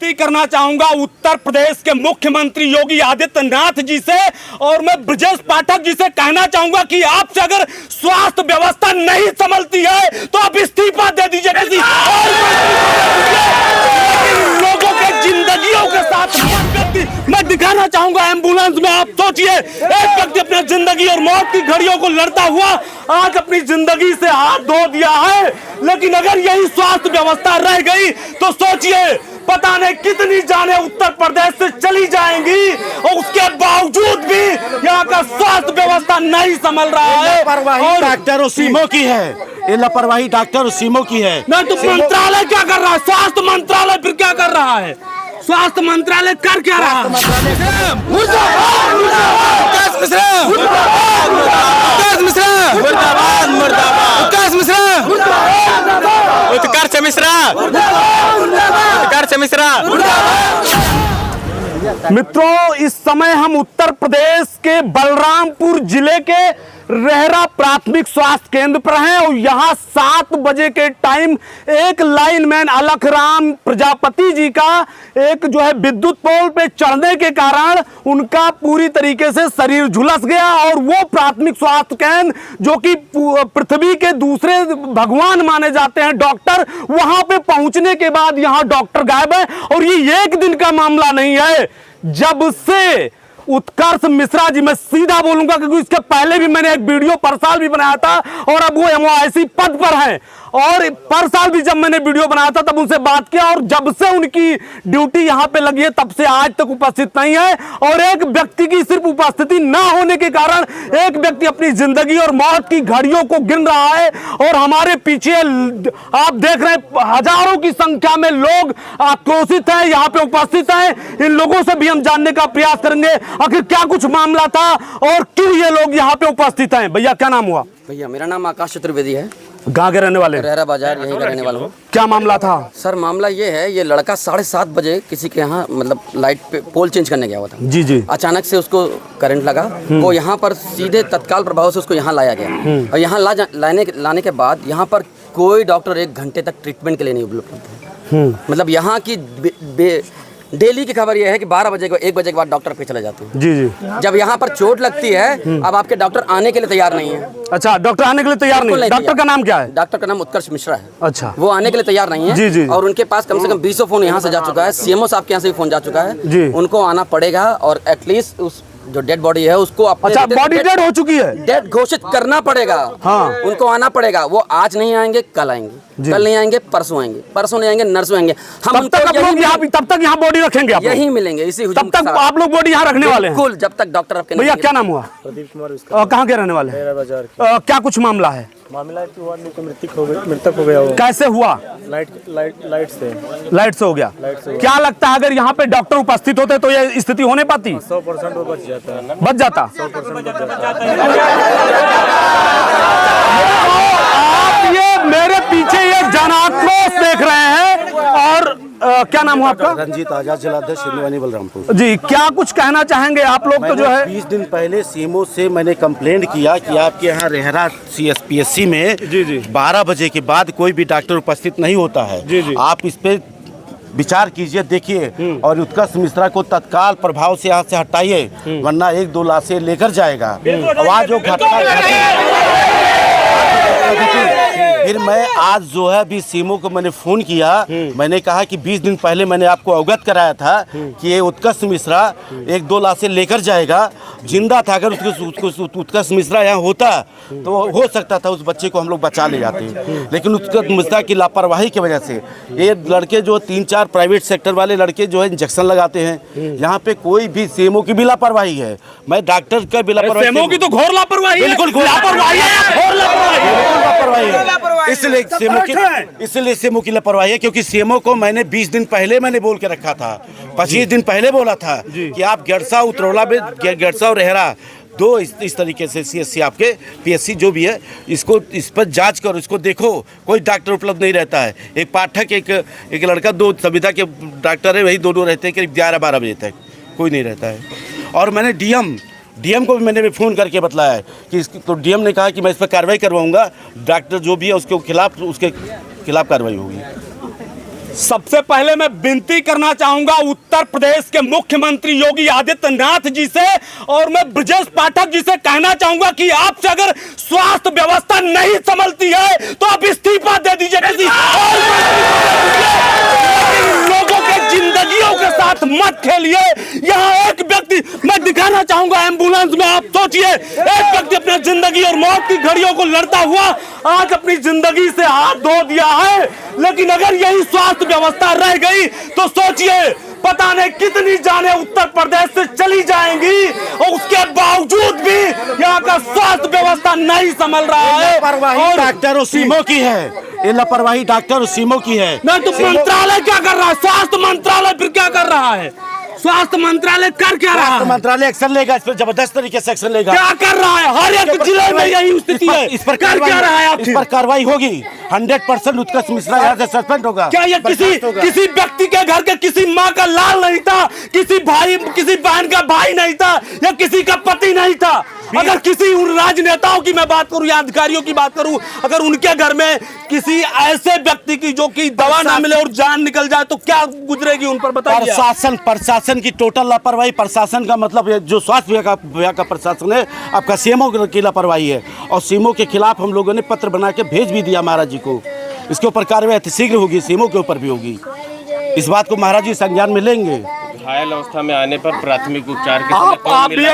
जारी करना चाहूंगा उत्तर प्रदेश के मुख्यमंत्री योगी आदित्यनाथ जी से, और मैं ब्रजेश पाठक जी से कहना चाहूंगा कि आपसे अगर स्वास्थ्य व्यवस्था नहीं संभलती है तो आप इस्तीफा दे दीजिए, किसी और लोगों के जिंदगियों के साथ। मैं दिखाना चाहूंगा एम्बुलेंस में, आप सोचिए एक व्यक्ति अपनी जिंदगी और मौत की घड़ियों को लड़ता हुआ आज अपनी जिंदगी से हाथ धो दिया है, लेकिन अगर यही स्वास्थ्य व्यवस्था रह गई तो सोचिए पता नहीं कितनी जाने उत्तर प्रदेश से चली जाएंगी, और उसके बावजूद भी यहाँ का स्वास्थ्य व्यवस्था नहीं संभल रहा है। और डॉक्टर और सीमो की है, ये लापरवाही डॉक्टर और सीमो की है। नहीं तो मंत्रालय क्या कर रहा है? स्वास्थ्य मंत्रालय फिर क्या कर रहा है? स्वास्थ्य मंत्रालय कर क्या रहा है? मित्रों, इस समय हम उत्तर प्रदेश के बलरामपुर जिले के रेहरा प्राथमिक स्वास्थ्य केंद्र पर हैं, और यहाँ 7 बजे के टाइम एक लाइनमैन अलखराम प्रजापति जी का एक जो है विद्युत पोल पे चढ़ने के कारण उनका पूरी तरीके से शरीर झुलस गया, और वो प्राथमिक स्वास्थ्य केंद्र जो कि पृथ्वी के दूसरे भगवान माने जाते हैं डॉक्टर, वहां पे पहुंचने के बाद यहाँ डॉक्टर गायब है। और ये एक दिन का मामला नहीं है, जब से उत्कर्ष मिश्रा जी, मैं सीधा बोलूंगा क्योंकि इसके पहले भी मैंने एक वीडियो पर साल भी बनाया था, और अब वो एमओआईसी पद पर हैं, और पर साल भी जब मैंने वीडियो बनाया था तब उनसे बात किया, और जब से उनकी ड्यूटी यहाँ पे लगी है तब से आज तक उपस्थित नहीं है। और एक व्यक्ति की सिर्फ उपस्थिति ना होने के कारण एक व्यक्ति अपनी जिंदगी और मौत की घड़ियों को गिन रहा है, और हमारे पीछे आप देख रहे हैं हजारों की संख्या में लोग आक्रोशित हैं, यहाँ पे उपस्थित हैं। इन लोगों से भी हम जानने का प्रयास करेंगे आखिर क्या कुछ मामला था और क्यों ये लोग यहाँ पे उपस्थित हैं। भैया क्या नाम हुआ? भैया मेरा नाम आकाश चतुर्वेदी है। कहाँ के रहने वाले? रेहरा बाजार यहीं का रहने वाला हूँ। क्या मामला था? सर मामला ये है, ये लड़का 7:30 बजे किसी के यहाँ मतलब लाइट पे पोल चेंज करने गया हुआ था। जी जी। अचानक से उसको करंट लगा, वो यहाँ पर सीधे तत्काल प्रभाव से उसको यहाँ लाया गया, और यहाँ लाने के बाद यहाँ पर कोई डॉक्टर 1 घंटे तक ट्रीटमेंट के लिए नहीं उपलब्ध है। मतलब यहाँ की डेली की खबर यह है कि 12 बजे को 1 बजे के बाद डॉक्टर पे चले जाते हैं। जी जी। जब यहाँ पर चोट लगती है, अब आपके डॉक्टर आने के लिए तैयार नहीं है। अच्छा, डॉक्टर आने के लिए तैयार नहीं? डॉक्टर का नाम क्या है? डॉक्टर का नाम उत्कर्ष मिश्रा है। अच्छा, वो आने के लिए तैयार नहीं है। जी जी। और उनके पास कम से कम 20 फोन यहाँ से जा चुका है, सीएमओ साहब के यहाँ से भी फोन जा चुका है जी। उनको आना पड़ेगा, और एटलीस्ट उस जो डेड बॉडी है उसको अच्छा, बॉडी डेड हो चुकी है, डेड घोषित करना पड़ेगा। हाँ, उनको आना पड़ेगा। वो आज नहीं आएंगे, कल आएंगे, कल नहीं आएंगे, परसों आएंगे, परसों नहीं आएंगे, नरसों आएंगे। हम तब तक यहाँ बॉडी रखेंगे, यहीं मिलेंगे, इसी तब तक आप लोग बॉडी यहाँ रखने वाले हैं? बिल्कुल, जब तक डॉक्टर आपके। भैया क्या नाम हुआ? प्रदीप कुमार। कहाँ के रहने वाले? रेहरा बाजार के। क्या कुछ मामला है? मामला है कि वो आदमी को मृतक हो गया। वो कैसे हुआ? लाइट से हो गया। क्या लगता है अगर यहाँ पे डॉक्टर उपस्थित होते तो ये स्थिति होने पाती? 100% वो बच जाता। 100% बच जाता। आप ये मेरे पीछे ये जनाक्रोश देख रहे हैं, और क्या नाम हुआ आपका? रंजीत आजाद, जिलाध्यक्ष हिंदवानी बलरामपुर जी। क्या कुछ कहना चाहेंगे आप लोग? तो जो है 20 दिन पहले सीमो से मैंने कंप्लेंट किया कि आपके यहाँ रेहरा CSPSC में जी जी 12 बजे के बाद कोई भी डॉक्टर उपस्थित नहीं होता है। जी जी। आप इस पे विचार कीजिए, देखिए, और उत्कर्ष मिश्रा को तत्काल प्रभाव से यहाँ से हटाइए, वरना 1-2 लाशें लेकर जाएगा। वहाँ जो घटना फिर मैं आज जो है अभी सीमो को मैंने फ़ोन किया, मैंने कहा कि 20 दिन पहले मैंने आपको अवगत कराया था कि ये उत्कर्ष मिश्रा 1-2 लाशें लेकर जाएगा, जिंदा था। अगर उसको उत्कर्ष मिश्रा यहाँ होता तो हो सकता था उस बच्चे को हम लोग बचा ले जाते, लेकिन उत्कर्ष मिश्रा की लापरवाही की वजह से ये लड़के जो 3-4 प्राइवेट सेक्टर वाले लड़के जो है इंजेक्शन लगाते हैं, यहाँ पे कोई भी सीमो की भी लापरवाही है। मैं डॉक्टर का भी लापरवाही, सीमो की तो घोर लापरवाही है। बिल्कुल लापरवाही है, इसलिए सीमो की लापरवाही है, क्योंकि सीमो को मैंने 20 दिन पहले मैंने बोल के रखा था, 25 दिन पहले बोला था कि आप गड़सा उतरौला में, गड़सा और रेहरा दो इस तरीके से CSC आपके PSC जो भी है, इसको इस पर जांच करो, इसको देखो। कोई डॉक्टर उपलब्ध नहीं रहता है। एक पाठक, एक लड़का, 2 संविदा के डॉक्टर है, वही दोनों रहते हैं करीब 11-12 बजे तक, कोई नहीं रहता है। और मैंने DM को भी मैंने फ़ोन करके बताया है कि तो DM ने कहा कि मैं इस पर कार्रवाई करवाऊंगा, डॉक्टर जो भी है उसके खिलाफ कार्रवाई होगी। सबसे पहले मैं विनती करना चाहूंगा उत्तर प्रदेश के मुख्यमंत्री योगी आदित्यनाथ जी से, और मैं ब्रजेश पाठक जी से कहना चाहूंगा कि आपसे अगर स्वास्थ्य व्यवस्था नहीं संभलती है तो आप इस्तीफा दे दीजिए, किसी लोगों के जिंदगियों के साथ मत खेलिए। यहाँ एक व्यक्ति मैं दिखाना चाहूंगा एम्बुलेंस में, आप सोचिए एक व्यक्ति अपने जिंदगी और मौत की घड़ियों को लड़ता हुआ आज अपनी जिंदगी से हाथ धो दिया है, लेकिन अगर यही स्वास्थ्य व्यवस्था रह गई तो सोचिए पता नहीं कितनी जाने उत्तर प्रदेश से चली जाएंगी, और उसके बावजूद भी यहाँ का स्वास्थ्य व्यवस्था नहीं संभल रहा है। और डॉक्टरों सीमो की है, ये लापरवाही डॉक्टर सीमो की है। नहीं तो मंत्रालय क्या कर रहा है? स्वास्थ्य मंत्रालय फिर क्या कर रहा है? स्वास्थ्य मंत्रालय कर क्या रहा है? मंत्रालय एक्शन लेगा, इस पर जबरदस्त तरीके से एक्शन लेगा। क्या कर रहा है? हर एक जिले में यही स्थिति है। इस पर कर क्या रहा है? इस पर कार्रवाई होगी। 100% उत्कर्ष मिश्रा यहाँ से सस्पेंड होगा। क्या ये किसी व्यक्ति के घर के किसी माँ का लाल नहीं था, किसी बहन का भाई नहीं था, या किसी का पति नहीं था? अगर किसी उन राजनेताओं की मैं बात करूं या अधिकारियों की बात करूं, अगर उनके घर में किसी ऐसे व्यक्ति की जो कि दवा ना मिले और जान निकल जाए तो क्या गुजरेगी उन पर, बताइए। प्रशासन की टोटल लापरवाही। प्रशासन का मतलब जो स्वास्थ्य विभाग का प्रशासन है, आपका सीएमओ की लापरवाही है, और सीएमओ के खिलाफ हम लोगों ने पत्र बना के भेज भी दिया महाराज जी को। इसके ऊपर कार्रवाई शीघ्र होगी, सीएमओ के ऊपर भी होगी। इस बात को महाराज जी संज्ञान में लेंगे। घायल अवस्था में आने पर प्राथमिक उपचार के आप भी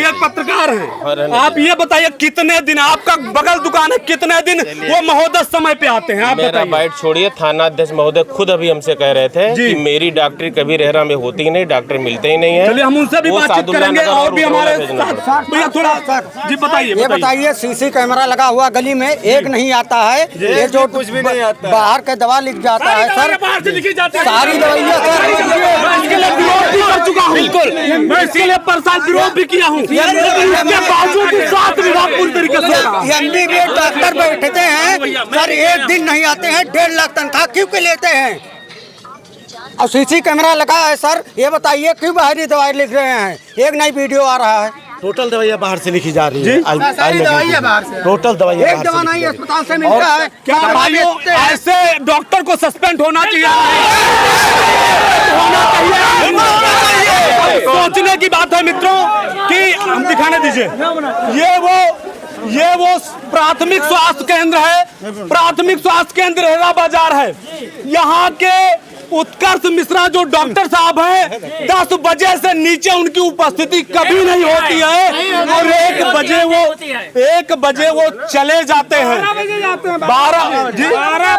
एक पत्रकार हैं, आप ये बताइए कितने दिन आपका बगल दुकान है, कितने दिन वो महोदय समय पे आते हैं? आप मेरा बाइट छोड़िए, थाना अध्यक्ष महोदय खुद अभी हमसे कह रहे थे कि मेरी डॉक्टरी कभी रेहरा में होती ही नहीं, डॉक्टर मिलते ही नहीं है। चलिए हम उनसे भी बातचीत करेंगे, और भी हमारे साथ भैया थोड़ा जी बताइए। ये बताइए, सीसी कैमरा लगा हुआ गली में, एक नहीं आता है, ये जो कुछ भी नहीं आता, बाहर के दवा लिख जाता है सर, सारी दवाइयाँ सर। मैं इसके लिए विरोध भी कर चुका हूँ, बिल्कुल मैं इसके लिए प्रशासन विरोध भी किया हूँ, लेकिन इसके बावजूद भी स्वास्थ्य विभाग पूरी तरीके से एमबीबीएस डॉक्टर बैठते हैं सर, एक दिन नहीं आते हैं, 1.5 लाख तनख्वाह क्यों के लेते हैं? और सीसी कैमरा लगा है सर, ये बताइए क्यों बाहरी दवाई लिख रहे हैं? एक नई वीडियो आ रहा है, टोटल दवाइयाँ बाहर से लिखी जा रही है। सारी दवाइयाँ बाहर से, टोटल दवाइयाँ एक दवा नहीं अस्पताल से मिलता है। क्या भाइयों ऐसे डॉक्टर को सस्पेंड होना चाहिए? सोचने की बात है मित्रों कि हम दिखाने दीजिए, ये वो प्राथमिक स्वास्थ्य केंद्र है, प्राथमिक स्वास्थ्य केंद्र रेहरा बाजार है। यहाँ के उत्कर्ष मिश्रा जो डॉक्टर साहब हैं, 10 बजे से नीचे उनकी उपस्थिति कभी नहीं होती है, और 1 बजे वो चले जाते हैं। 12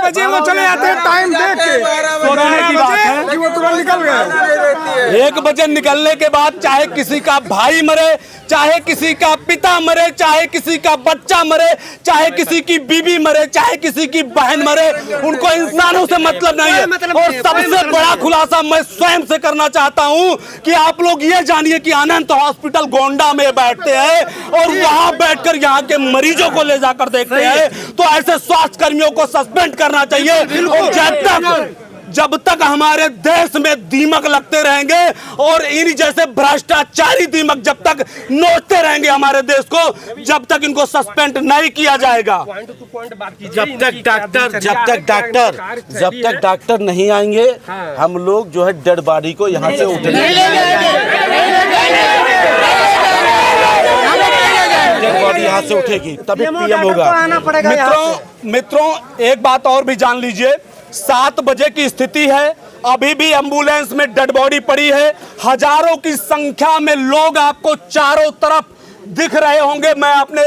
बजे वो चले जाते हैं, टाइम देख के सोचने की बात है कि वो तुरंत निकल गए। 1 बजे निकलने के बाद चाहे किसी का भाई मरे, चाहे किसी का पिता मरे, चाहे किसी का बच्चा मरे, चाहे किसी की बीवी मरे, चाहे किसी की बहन मरे, उनको इंसानों से मतलब नहीं है। और सबसे बड़ा खुलासा मैं स्वयं से करना चाहता हूं कि आप लोग ये जानिए कि अनंत हॉस्पिटल गोंडा में बैठते हैं और वहां बैठकर यहाँ के मरीजों को ले जाकर देखते हैं, तो ऐसे स्वास्थ्य कर्मियों को सस्पेंड करना चाहिए। और जब तक हमारे देश में दीमक लगते रहेंगे और इन जैसे भ्रष्टाचारी दीमक जब तक नोचते रहेंगे हमारे देश को, जब तक इनको सस्पेंड नहीं किया जाएगा, जब तक डॉक्टर नहीं आएंगे, हम लोग जो है डेड बॉडी को यहाँ से उठेंगे, डेड बॉडी यहाँ से उठेगी तभी पीएम होगा। मित्रों एक बात और भी जान लीजिए, 7 बजे की स्थिति है, अभी भी एम्बुलेंस में डेड बॉडी पड़ी है, हजारों की संख्या में लोग आपको चारों तरफ दिख रहे होंगे। मैं अपने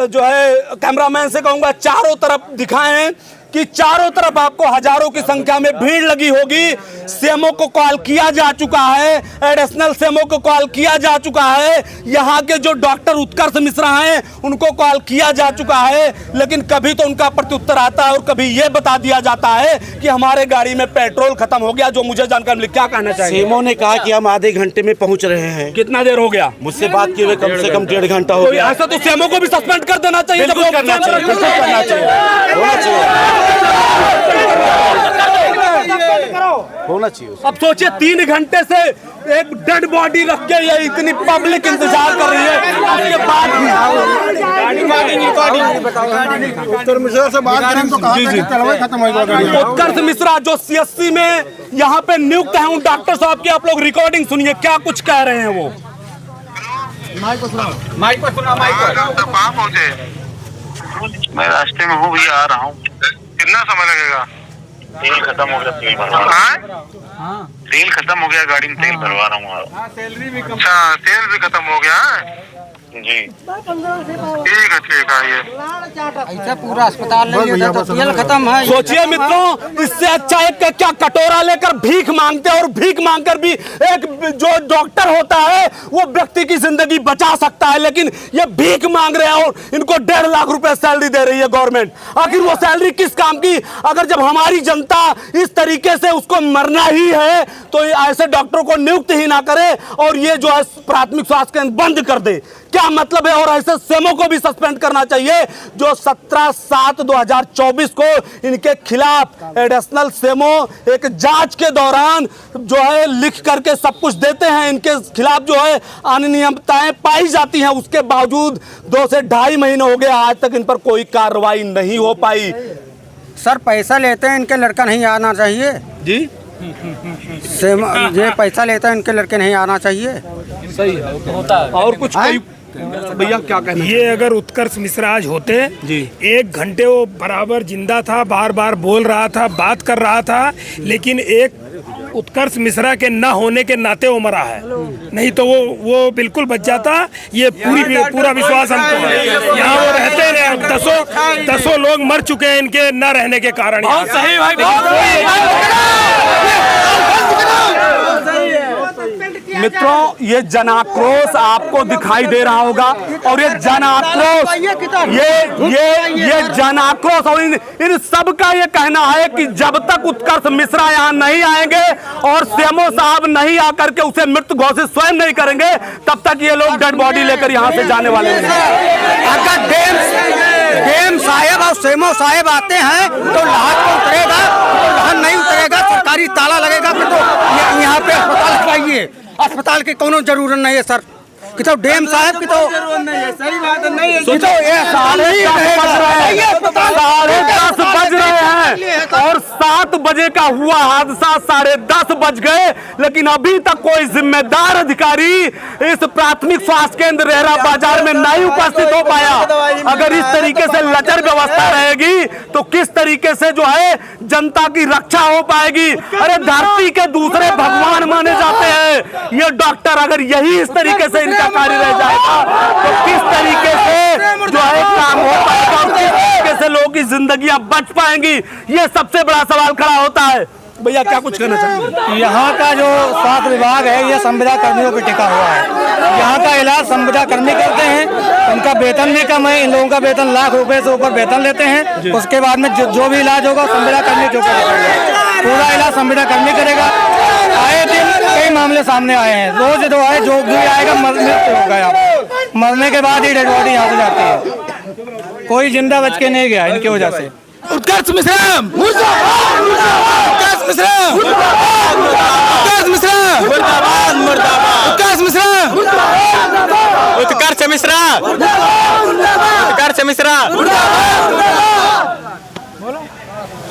जो है कैमरामैन से कहूंगा चारों तरफ दिखाएं कि चारों तरफ आपको हजारों की संख्या में भीड़ लगी होगी। सीएमओ को कॉल किया जा चुका है, एडिशनल सीएमओ को कॉल किया जा चुका है, यहाँ के जो डॉक्टर उत्कर्ष मिश्रा हैं उनको कॉल किया जा चुका है, लेकिन कभी तो उनका प्रत्युत्तर आता है और कभी ये बता दिया जाता है कि हमारे गाड़ी में पेट्रोल खत्म हो गया, जो मुझे जानकर मिली। क्या कहना चाहिए? सीएमओ ने कहा कि हम आधे घंटे में पहुँच रहे हैं। कितना देर हो गया? मुझसे बात किए हुए कम से कम 1.5 घंटा हो गया। ऐसा तो सीएमओ को भी सस्पेंड कर देना चाहिए। होना चाहिए। अब सोचिए 3 घंटे से एक डेड बॉडी रख के ये इतनी पब्लिक इंतजार कर रही है, उसके बाद उत्कर्ष मिश्रा से बात करें तो कहा था कि चलवाई खत्म हो गई। उत्कर्ष मिश्रा जो CSC में यहाँ पे नियुक्त है उन डॉक्टर साहब की आप लोग रिकॉर्डिंग सुनिए, क्या कुछ कह रहे हैं वो। माइक पर सुना कहाँ पहुँचे? मैं रास्ते में हूँ भैया, आ रहा हूँ। कितना समय लगेगा? तेल खत्म हो गया, तेल भरवा रहा हूँ। तेल खत्म हो गया, गाड़ी में तेल भरवा रहा हूँ। अच्छा, तेल भी खत्म हो गया है जी। ठीक है ये ऐसा पूरा अस्पताल नहीं होता तो तेल खत्म है। सोचिए मित्रों, इससे अच्छा एक क्या कटोरा लेकर भीख मांगते हैं और भीख मांगकर भी एक जो डॉक्टर होता है वो व्यक्ति की जिंदगी बचा सकता है, लेकिन ये भीख मांग रहे हैं और इनको 1.5 लाख रुपए सैलरी दे रही है गवर्नमेंट। आखिर वो सैलरी किस काम की? अगर जब हमारी जनता इस तरीके से उसको मरना ही है तो ऐसे डॉक्टरों को नियुक्त ही ना करे और ये जो है प्राथमिक स्वास्थ्य केंद्र बंद कर दे, क्या मतलब है? और ऐसे सेमो को भी सस्पेंड करना चाहिए जो 17/7/2024 को इनके खिलाफ एडिशनल सेमो एक जांच के दौरान जो है लिख करके सब कुछ देते हैं, इनके खिलाफ जो है अनियमितताएं पाई जाती हैं, उसके बावजूद 2 से 2.5 महीने हो गए, आज तक इन पर कोई कार्रवाई नहीं हो पाई। सर पैसा लेते हैं, इनके लड़का नहीं आना चाहिए जी ये पैसा लेते हैं, इनके लड़के नहीं आना चाहिए। सही है, होता है। और कुछ भैया क्या कहना? ये अगर उत्कर्ष मिश्रा आज होते जी, 1 घंटे वो बराबर जिंदा था, बार बार बोल रहा था, बात कर रहा था, लेकिन एक उत्कर्ष मिश्रा के न होने के नाते वो मरा है, नहीं तो वो बिल्कुल बच जाता। ये पूरा विश्वास हमको है। यहाँ वो रहते रहे, दसों लोग मर चुके हैं इनके न रहने के कारण। सही मित्रों, ये जन आक्रोश आपको दिखाई दे रहा होगा और ये जन आक्रोश ये जन आक्रोश और इन सब का ये कहना है कि जब तक उत्कर्ष मिश्रा यहाँ नहीं आएंगे और सीएमओ साहब नहीं आकर के उसे मृत घोषित स्वयं नहीं करेंगे, तब तक ये लोग डेड बॉडी लेकर यहाँ से जाने वाले हैं। अगर डीएम साहब और सीएमओ साहब आते हैं तो लाहौर को उतरेगा, तो लाहौर नहीं उतरेगा, सरकारी ताला लगेगा। फिर तो यहाँ पे अस्पताल लगाइए, अस्पताल की कोनो जरूरत नहीं है सर। कि तो डीएम साहब की तो सही बात नहीं है। तो ये 10:30 बज रहे हैं और 7 बजे का हुआ हादसा 10:30 बज गए, लेकिन अभी तक कोई जिम्मेदार अधिकारी इस प्राथमिक स्वास्थ्य केंद्र रेहरा बाजार में नहीं उपस्थित हो पाया। अगर इस तरीके से लचर व्यवस्था रहेगी तो किस तरीके से जो है जनता की रक्षा हो पाएगी? अरे धरती के दूसरे भगवान माने जाते हैं ये डॉक्टर, अगर यही इस तरीके से इनका कार्य रह जाएगा तो किस तरीके से जो है काम हो पाएगा और किस तरीके से लोगों की जिंदगियां बच पाएंगी? ये सबसे बड़ा सवाल खड़ा होता है। भैया क्या कुछ कहना चाहिए? यहाँ का जो स्वास्थ्य विभाग है ये संविदा कर्मियों पर टिका हुआ है। यहाँ का इलाज संविदा कर्मी करते हैं, उनका वेतन भी कम है। इन लोगों का वेतन लाख रुपए से ऊपर वेतन लेते हैं। उसके बाद में जो भी इलाज होगा संविदा कर्मी जो करेगा, पूरा इलाज संविदा कर्मी करेगा। आए दिन कई मामले सामने आए हैं, रोज जो है जो भी आएगा मृत्यु होगा। यहाँ मरने के बाद ही डेड बॉडी यहाँ से जाती है, कोई जिंदा बच के नहीं गया इनकी वजह से। उत्कर्ष मिश्रा, उत्कर्ष मिश्रा, उत्कर्ष मिश्रा, मुर्दाबाद मुर्दाबाद, उत्कर्ष मिश्रा, उत्कर्ष मिश्रा, उत्कर्ष मिश्रा।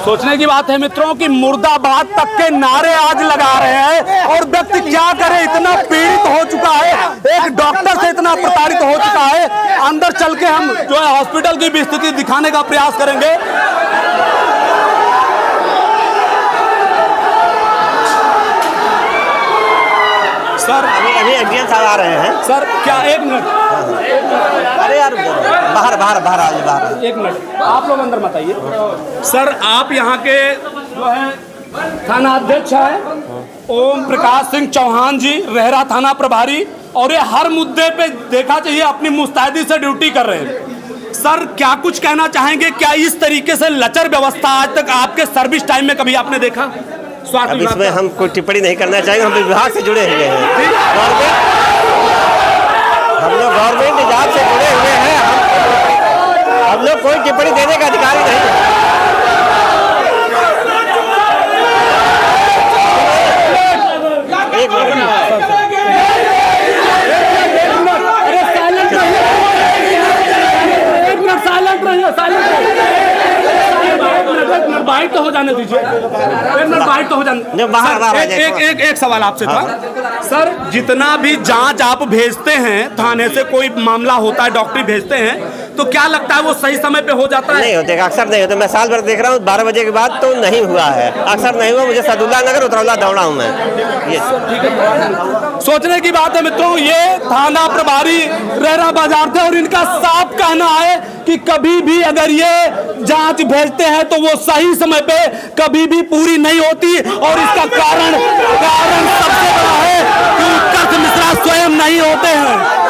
सोचने की बात है मित्रों कि मुर्दाबाद तक के नारे आज लगा रहे हैं और व्यक्ति क्या करे, इतना पीड़ित हो चुका है, एक डॉक्टर से इतना प्रताड़ित हो चुका है। अंदर चल के हम जो है हॉस्पिटल की भी स्थिति दिखाने का प्रयास करेंगे। सर अभी एडीएम साहब आ रहे हैं। सर क्या 1 मिनट? अरे यार बाहर आइए, बाहर 1 मिनट, आप लोग अंदर मत आइए। सर आप यहाँ के जो है थाना अध्यक्ष हैं ओम प्रकाश सिंह चौहान जी, रेहरा थाना प्रभारी, और ये हर मुद्दे पे देखा चाहिए अपनी मुस्तैदी से ड्यूटी कर रहे हैं। सर क्या कुछ कहना चाहेंगे? क्या इस तरीके से लचर व्यवस्था आज तक आपके सर्विस टाइम में कभी आपने देखा? अब इसमें हम कोई टिप्पणी नहीं करना चाहेंगे, हम विभाग से जुड़े हुए हैं, हम लोग गवर्नमेंट जॉब से जुड़े हुए हैं, हम लोग कोई टिप्पणी देने का अधिकारी नहीं है। लीजिए, एक मिनट बाहर तो हो जाए। एक सवाल आपसे था सर, जितना भी जांच आप भेजते हैं थाने से, कोई मामला होता है डॉक्टरी भेजते हैं, तो क्या लगता है वो सही समय पे हो जाता है? नहीं होते, अक्सर नहीं होते। मैं साल भर देख रहा हूँ, 12 बजे के बाद तो नहीं हुआ है, अक्सर नहीं हुआ। मुझे सदुल्ला नगर उतरौला दौड़ा हूँ मैं। ये सोचने की बात है मित्रों, ये थाना प्रभारी रहरा बाजार थे और इनका साफ कहना है कि कभी भी अगर ये जांच भेजते हैं तो वो सही समय पे कभी भी पूरी नहीं होती, और इसका कारण सबसे बड़ा है कि उत्कर्ष मिश्रा स्वयं नहीं होते हैं।